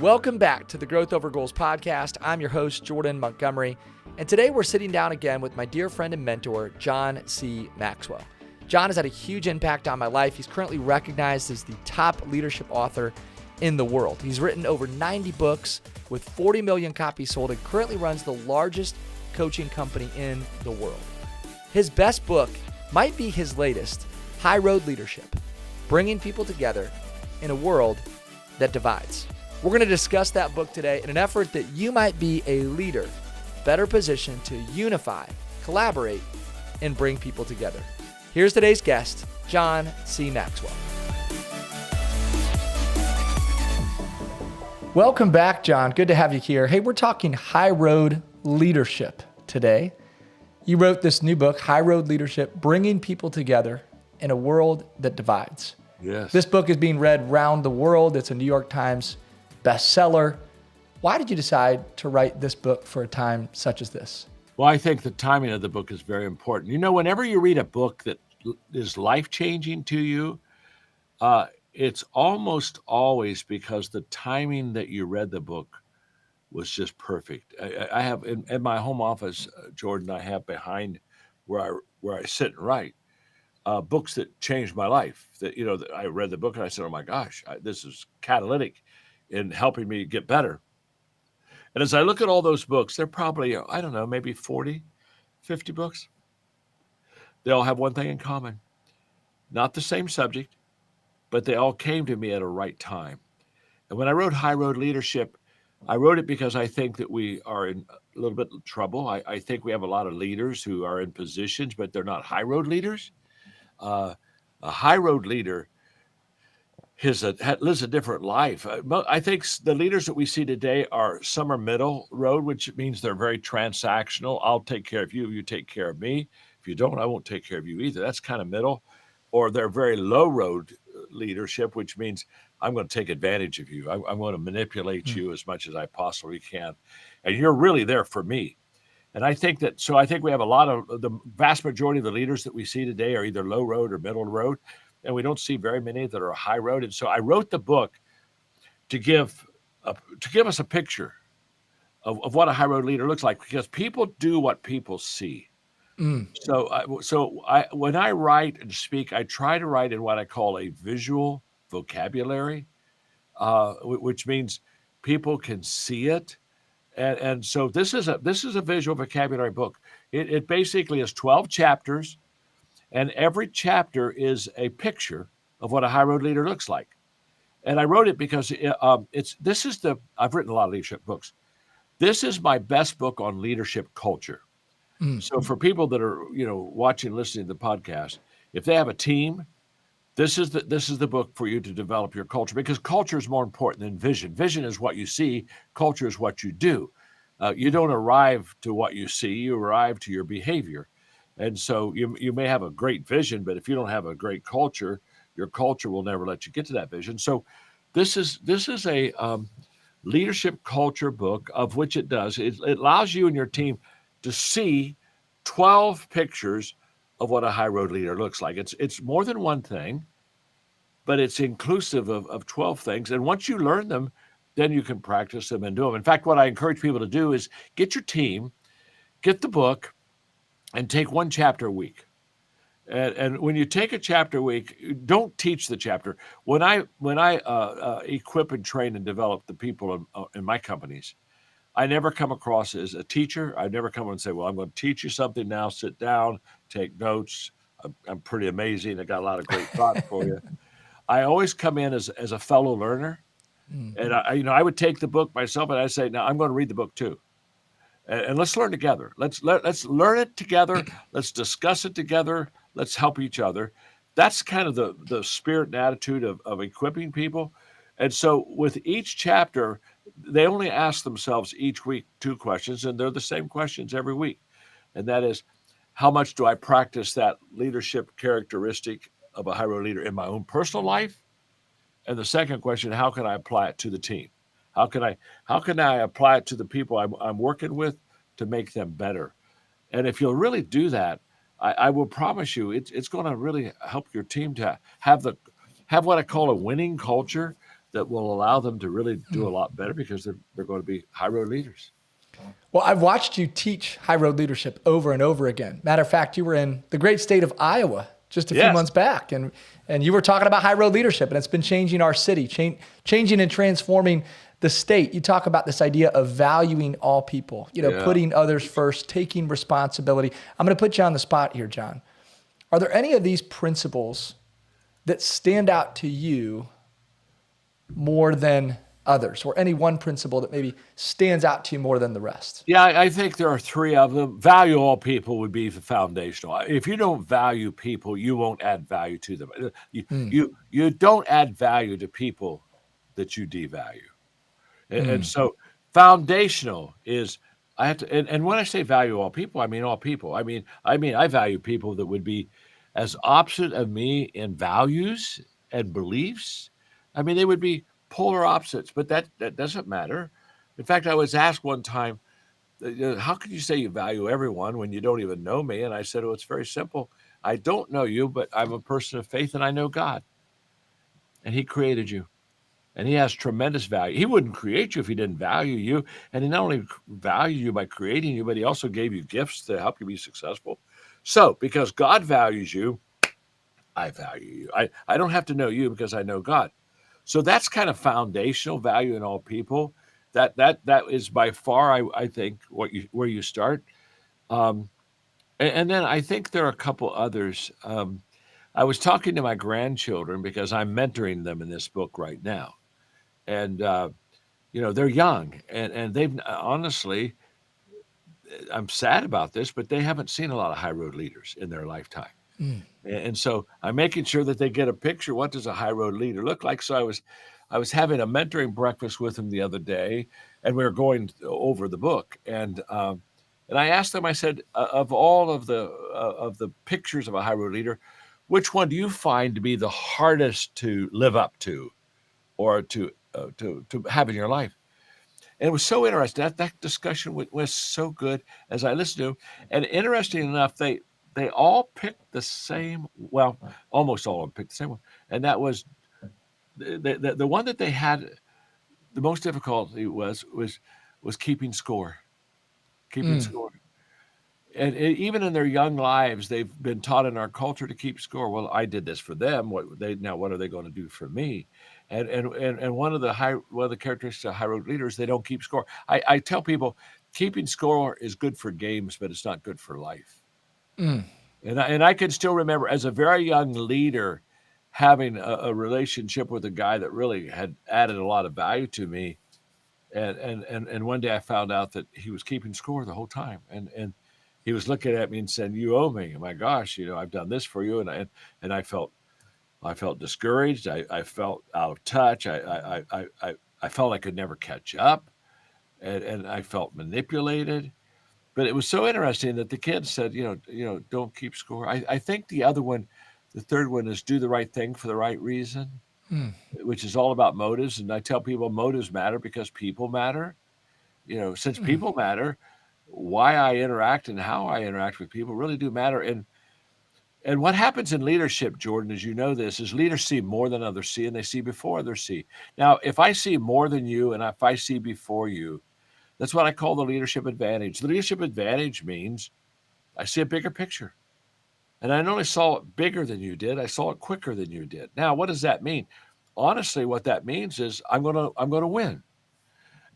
Welcome back to the Growth Over Goals podcast. I'm your host, Jordan Montgomery, and today we're sitting down again with my dear friend and mentor, John C. Maxwell. John has had a huge impact on my life. He's currently recognized as the top leadership author in the world. He's written over 90 books with 40 million copies sold and currently runs the largest coaching company in the world. His best book might be his latest, High Road Leadership, bringing people together in a world that divides. We're going to discuss that book today in an effort that you might be a leader, better positioned to unify, collaborate, and bring people together. Here's today's guest, John C. Maxwell. Welcome back, John. Good to have you here. Hey, we're talking High Road Leadership today. You wrote this new book, High Road Leadership, bringing people together in a world that divides. Yes. This book is being read around the world. It's a New York Times bestseller. Why did you decide to write this book for a time such as this? Well, I think the timing of the book is very important. You know, whenever you read a book that is life-changing to you, it's almost always because the timing that you read the book was just perfect. I have in my home office, Jordan, I have behind where I sit and write books that changed my life. That that I read the book and I said, "Oh my gosh, this is catalytic in helping me get better." And as I look at all those books, they're probably, I don't know, maybe 40, 50 books. They all have one thing in common. Not the same subject, but they all came to me at a right time. And when I wrote High Road Leadership, I wrote it because I think that we are in a little bit of trouble. I think we have a lot of leaders who are in positions, but they're not high road leaders. A high road leader lives a different life. I think the leaders that we see today some are middle road, which means they're very transactional. I'll take care of you, you take care of me. If you don't, I won't take care of you either. That's kind of middle. Or they're very low road leadership, which means I'm going to take advantage of you. I'm going to manipulate you as much as I possibly can. And you're really there for me. And I think we have the vast majority of the leaders that we see today are either low road or middle road. And we don't see very many that are high road. And so I wrote the book to give us a picture of what a high road leader looks like, because people do what people see. So when I write and speak, I try to write in what I call a visual vocabulary, which means people can see it. And so this is a visual vocabulary book. It basically is 12 chapters. And every chapter is a picture of what a high road leader looks like. And I wrote it because I've written a lot of leadership books. This is my best book on leadership culture. So for people that are, watching, listening to the podcast, if they have a team, this is the book for you to develop your culture, because culture is more important than vision. Vision is what you see. Culture is what you do. You don't arrive to what you see. You arrive to your behavior. And so you may have a great vision, but if you don't have a great culture, your culture will never let you get to that vision. So this is a leadership culture book, of which it allows you and your team to see 12 pictures of what a high road leader looks like. It's more than one thing, but it's inclusive of 12 things. And once you learn them, then you can practice them and do them. In fact, what I encourage people to do is get your team, get the book, and take one chapter a week. And when you take a chapter a week, don't teach the chapter. When I equip and train and develop the people in my companies, I never come across as a teacher. I never come and say, well, I'm going to teach you something now. Sit down, take notes. I'm pretty amazing. I got a lot of great thoughts for you. I always come in as a fellow learner. And I would take the book myself and I say, now I'm going to read the book too. And let's learn together. Let's learn it together. Let's discuss it together. Let's help each other. That's kind of the spirit and attitude of equipping people. And so with each chapter, they only ask themselves each week 2 questions, and they're the same questions every week. And that is, how much do I practice that leadership characteristic of a high road leader in my own personal life? And the second question, how can I apply it to the team? How can I apply it to the people I'm working with to make them better? And if you'll really do that, I will promise you, it's going to really help your team to have what I call a winning culture that will allow them to really do a lot better because they're going to be high road leaders. Well, I've watched you teach high road leadership over and over again. Matter of fact, you were in the great state of Iowa just a few months back, and you were talking about high road leadership, and it's been changing our city, changing and transforming the state. You talk about this idea of valuing all people, putting others first, taking responsibility. I'm going to put you on the spot here, John. Are there any of these principles that stand out to you more than others, or any one principle that maybe stands out to you more than the rest? Yeah, I think there are three of them. Value all people would be the foundational. If you don't value people, you won't add value to them. You don't add value to people that you devalue. And so foundational is I have to, and when I say value all people, I mean all people. I mean I value people that would be as opposite of me in values and beliefs. I mean, they would be polar opposites, but that doesn't matter. In fact, I was asked one time, how can you say you value everyone when you don't even know me? And I said, oh, it's very simple. I don't know you, but I'm a person of faith and I know God. And he created you. And he has tremendous value. He wouldn't create you if he didn't value you. And he not only valued you by creating you, but he also gave you gifts to help you be successful. So because God values you, I value you. I don't have to know you because I know God. So that's kind of foundational value in all people. That is by far, I think, where you start. And then I think there are a couple others. I was talking to my grandchildren because I'm mentoring them in this book right now. And, they're young and they've honestly, I'm sad about this, but they haven't seen a lot of high road leaders in their lifetime. And so I'm making sure that they get a picture. What does a high road leader look like? So I was having a mentoring breakfast with them the other day, and we were going over the book. And I asked them, I said, of all of the pictures of a high road leader, which one do you find to be the hardest to live up to or to have in your life? And it was so interesting. That discussion was so good as I listened to them. And interesting enough, they all picked the same, well, almost all of them picked the same one. And that was the one that they had the most difficulty was keeping score. Keeping score. And even in their young lives, they've been taught in our culture to keep score. Well, I did this for them. What are they going to do for me? And one of the characteristics of high road leaders, they don't keep score. I tell people, keeping score is good for games, but it's not good for life. And I can still remember as a very young leader having a relationship with a guy that really had added a lot of value to me. And one day I found out that he was keeping score the whole time. And he was looking at me and saying, "You owe me. My gosh, I've done this for you." And I felt discouraged. I felt out of touch. I felt I could never catch up. And I felt manipulated. But it was so interesting that the kids said, don't keep score. I think the third one is do the right thing for the right reason, which is all about motives. And I tell people motives matter because people matter. Since people matter, why I interact and how I interact with people really do matter. And what happens in leadership, Jordan, as you know this, is leaders see more than others see, and they see before others see. Now, if I see more than you and if I see before you, that's what I call the leadership advantage. The leadership advantage means I see a bigger picture. And I not only saw it bigger than you did, I saw it quicker than you did. Now, what does that mean? Honestly, what that means is I'm going to win.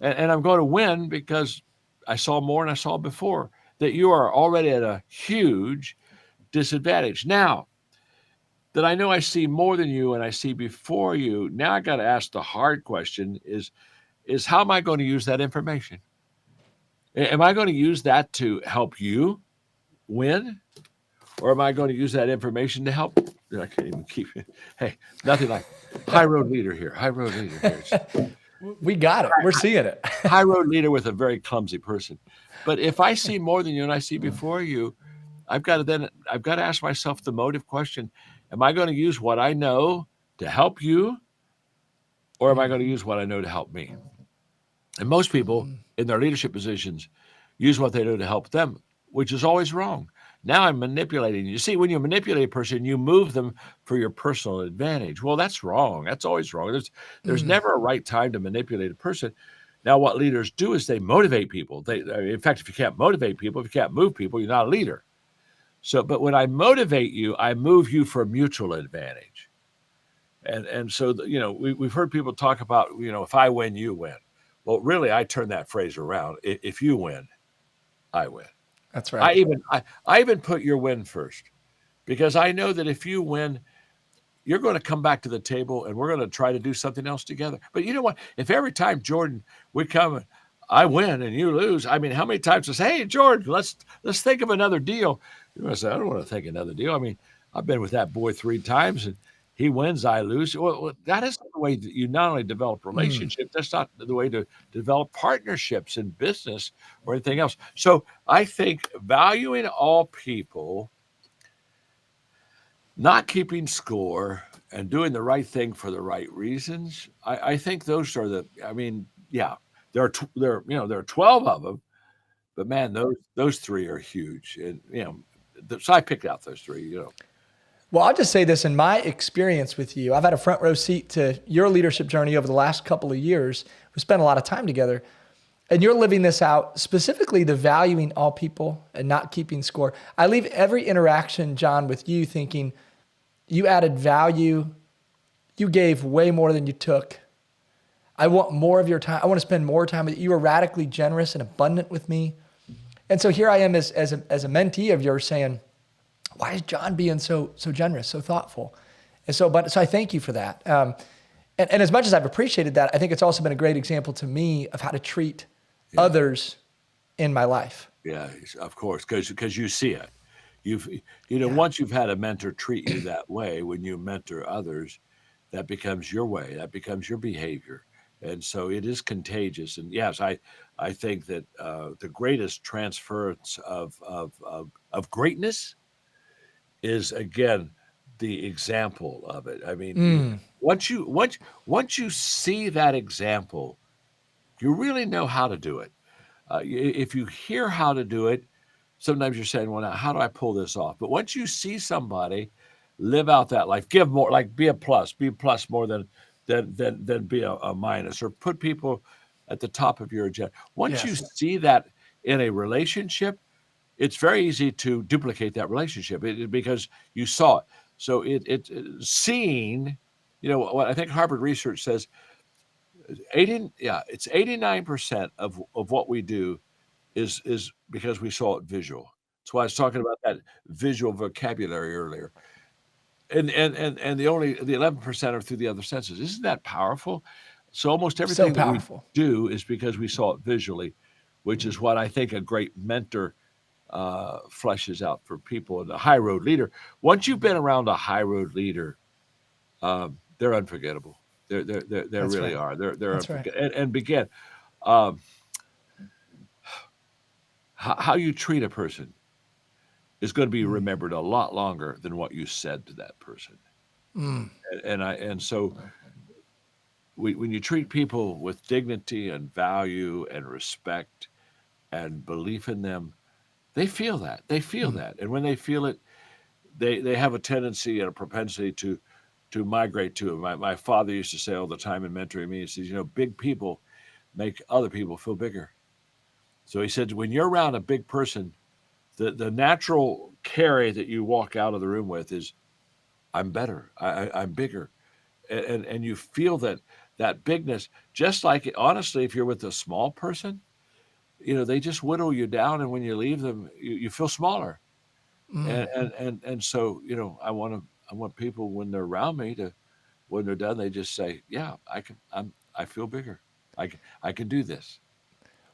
And I'm going to win because I saw more than I saw before, that you are already at a huge disadvantage. Now that I know I see more than you and I see before you, now I got to ask the hard question is how am I going to use that information? Am I going to use that to help you win? Or am I going to use that information to help? I can't even keep it. Hey, nothing like high road leader here. High road leader here. We got it. We're seeing it. High road leader with a very clumsy person. But if I see more than you and I see before you, I've got to ask myself the motive question. Am I going to use what I know to help you? Or am I going to use what I know to help me? And most people in their leadership positions use what they know to help them, which is always wrong. Now I'm manipulating you. See, when you manipulate a person, you move them for your personal advantage. Well, that's wrong. That's always wrong. There's never a right time to manipulate a person. Now, what leaders do is they motivate people. In fact, if you can't motivate people, if you can't move people, you're not a leader. So, but when I motivate you, I move you for mutual advantage. And so, we've heard people talk about, if I win, you win. Well, really, I turn that phrase around. If you win, I win. That's right. I even put your win first, because I know that if you win, you're going to come back to the table and we're going to try to do something else together. But you know what? If every time, Jordan, we come, I win and you lose, I mean, how many times I say, hey, Jordan, let's think of another deal. You're going to say, I don't want to think another deal. I mean, I've been with that boy 3 times and he wins, I lose. Well, that isn't the way that you not only develop relationships, that's not the way to develop partnerships in business or anything else. So I think valuing all people, not keeping score, and doing the right thing for the right reasons, I think those are there are 12 of them, but man, those 3 are huge. And so I picked out those 3. Well, I'll just say this in my experience with you. I've had a front row seat to your leadership journey over the last couple of years. We spent a lot of time together, and you're living this out, specifically the valuing all people and not keeping score. I leave every interaction, John, with you thinking you added value. You gave way more than you took. I want more of your time. I want to spend more time with you. You were radically generous and abundant with me. And so here I am as a mentee of yours saying, why is John being so generous, so thoughtful? And so I thank you for that. And as much as I've appreciated that, I think it's also been a great example to me of how to treat others in my life. Yeah, of course, because you see it. Once you've had a mentor treat you that way, when you mentor others, that becomes your way, that becomes your behavior. And so it is contagious. And yes, I think that the greatest transference of greatness is, again, the example of it. I mean, once you see that example, you really know how to do it. If you hear how to do it, sometimes you're saying, well, now, how do I pull this off? But once you see somebody live out that life, give more, like be plus more than be a minus, or put people at the top of your agenda. Once you see that in a relationship, it's very easy to duplicate that relationship because you saw it. So seeing, what I think Harvard research says, it's 89% of what we do is because we saw it visual. That's why I was talking about that visual vocabulary earlier. And the 11% are through the other senses. Isn't that powerful? So almost everything that we do is because we saw it visually, which is what I think a great mentor fleshes out for people. And a high road leader, once you've been around a high road leader, they're unforgettable. They really are. They're unforgettable. And begin how you treat a person is going to be remembered a lot longer than what you said to that person. And so when you treat people with dignity and value and respect and belief in them, they feel that. And when they feel it, they have a tendency and a propensity to migrate to it. My father used to say all the time in mentoring me, he says, big people make other people feel bigger. So he said, when you're around a big person, the natural carry that you walk out of the room with is, I'm better, I'm bigger. And you feel that bigness, just like, honestly, if you're with a small person, they just whittle you down, and when you leave them, you feel smaller. And so, I want people, when they're around me, when they're done, they just say, yeah, I feel bigger. I can do this.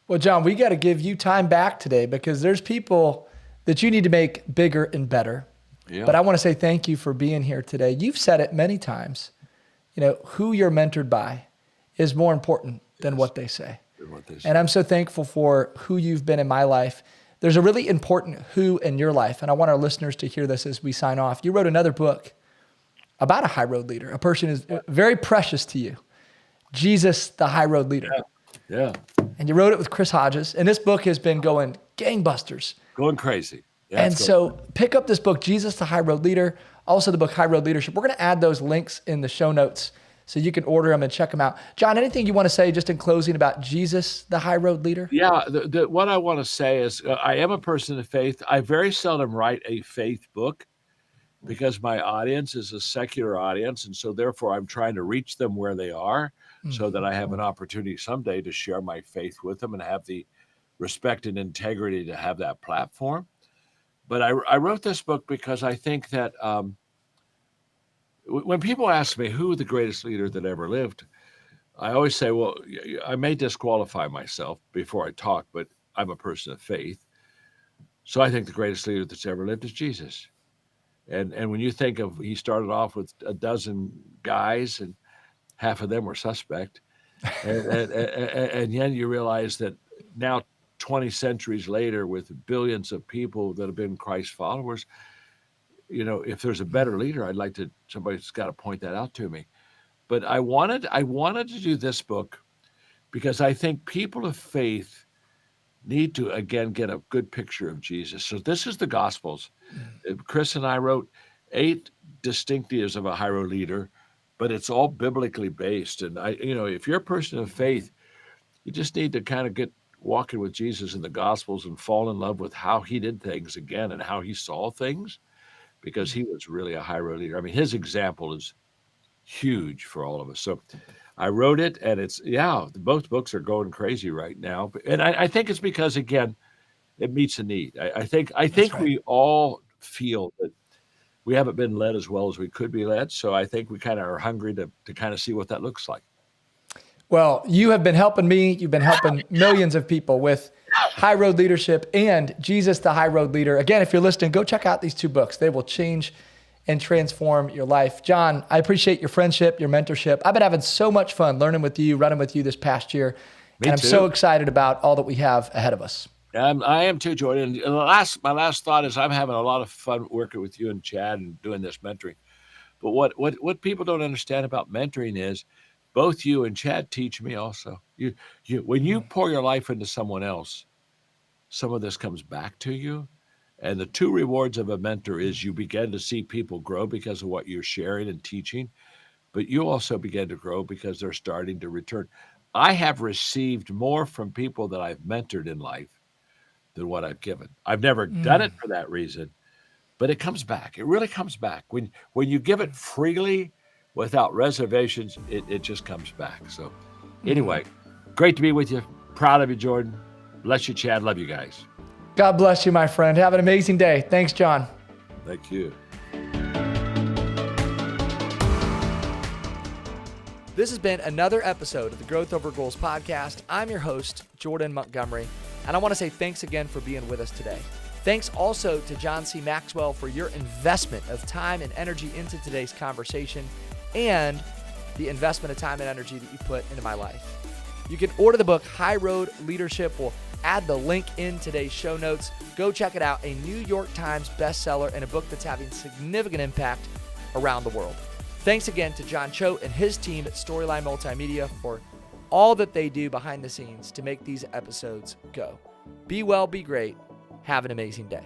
Well, John, we got to give you time back today, because there's people that you need to make bigger and better. Yeah. But I want to say thank you for being here today. You've said it many times, who you're mentored by is more important than what they say. And I'm so thankful for who you've been in my life. There's a really important who in your life, and I want our listeners to hear this as we sign off. You wrote another book about a high road leader, a person who's very precious to you, Jesus, the high road leader. Yeah. And you wrote it with Chris Hodges, and this book has been going gangbusters. Going crazy. And so pick up this book, Jesus, the High Road Leader, also the book High Road Leadership. We're going to add those links in the show notes so you can order them and check them out. John, anything you want to say just in closing about Jesus, the High Road Leader? Yeah, what I want to say is I am a person of faith. I very seldom write a faith book because my audience is a secular audience. And so therefore I'm trying to reach them where they are so that I have an opportunity someday to share my faith with them and have the respect and integrity to have that platform. But I wrote this book because I think that when people ask me who the greatest leader that ever lived, I always say, well, I may disqualify myself before I talk, but I'm a person of faith. So I think the greatest leader that's ever lived is Jesus. And when you think of, he started off with a dozen guys and half of them were suspect. And yet you realize that now 20 centuries later, with billions of people that have been Christ followers, if there's a better leader, I'd like to, somebody's got to point that out to me. But I wanted to do this book because I think people of faith need to, again, get a good picture of Jesus. So this is the Gospels. Chris and I wrote 8 distinctives of a high road leader, but it's all biblically based. And if you're a person of faith, you just need to kind of get walking with Jesus in the Gospels and fall in love with how he did things again and how he saw things, because he was really a high road leader. I mean, his example is huge for all of us. So I wrote it, and both books are going crazy right now. And I think it's because, again, it meets a need. I think right. We all feel that we haven't been led as well as we could be led. So I think we kind of are hungry to kind of see what that looks like. Well, you have been helping me. You've been helping millions of people with High Road Leadership and Jesus, the High Road Leader. Again, if you're listening, go check out these 2 books. They will change and transform your life. John, I appreciate your friendship, your mentorship. I've been having so much fun learning with you, running with you this past year. Me I'm too. so excited about all that we have ahead of us. I am too, Jordan. And my last thought is I'm having a lot of fun working with you and Chad and doing this mentoring. But what people don't understand about mentoring is both you and Chad teach me also. When you pour your life into someone else, some of this comes back to you. And the 2 rewards of a mentor is you begin to see people grow because of what you're sharing and teaching, but you also begin to grow because they're starting to return. I have received more from people that I've mentored in life than what I've given. I've never done it for that reason, but it comes back. It really comes back. When you give it freely without reservations, it just comes back. So anyway, great to be with you. Proud of you, Jordan. Bless you, Chad. Love you guys. God bless you, my friend. Have an amazing day. Thanks, John. Thank you. This has been another episode of the Growth Over Goals podcast. I'm your host, Jordan Montgomery, and I want to say thanks again for being with us today. Thanks also to John C. Maxwell for your investment of time and energy into today's conversation and the investment of time and energy that you put into my life. You can order the book, High Road Leadership. We'll add the link in today's show notes. Go check it out. A New York Times bestseller and a book that's having significant impact around the world. Thanks again to John Choate and his team at Storyline Multimedia for all that they do behind the scenes to make these episodes go. Be well, be great. Have an amazing day.